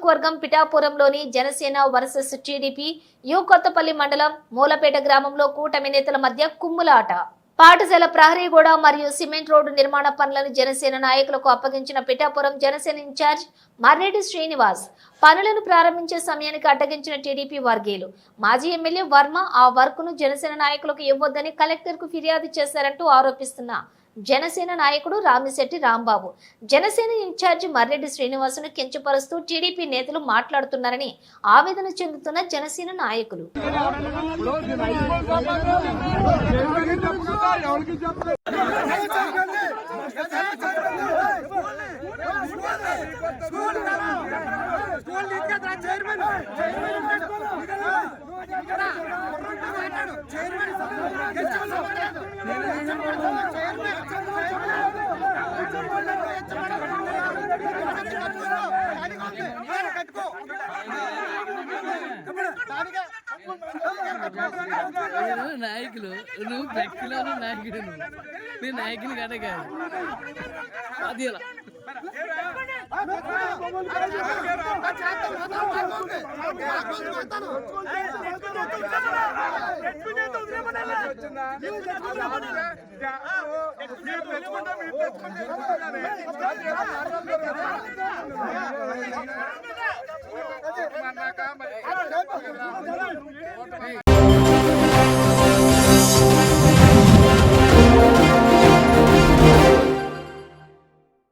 నియోజకవర్గం పిఠాపురంలోని Janasena versus TDP యు కొత్తపల్లి మండలం మూలపేట గ్రామంలో కూటమి నేతల మధ్య కుమ్ములాట. పాఠశాల ప్రహరీగూడ మరియు సిమెంట్ రోడ్డు నిర్మాణ పనులను జనసేన నాయకులకు అప్పగించిన పిఠాపురం జనసేన ఇన్ఛార్జ్ మర్రెడ్డి శ్రీనివాస్ పనులను ప్రారంభించే సమయానికి అడ్డగించిన టీడీపీ వర్గీయులు. మాజీ ఎమ్మెల్యే వర్మ ఆ వర్క్ ను జనసేన నాయకులకు ఇవ్వొద్దని కలెక్టర్ కు ఫిర్యాదు చేశారంటూ ఆరోపిస్తున్న జనసేన నాయకుడు రామిశెట్టి రాంబాబు జనసేన ఇన్ఛార్జి మర్రెడ్డి శ్రీనివాసును కించపరుస్తూ టీడీపీ నేతలు మాట్లాడుతున్నారని ఆవేదన చెందుతున్న జనసేన నాయకులు. నాయకులు నువ్వు వ్యక్తిలో నాయకుడు నీ నాయకుని కనుక అది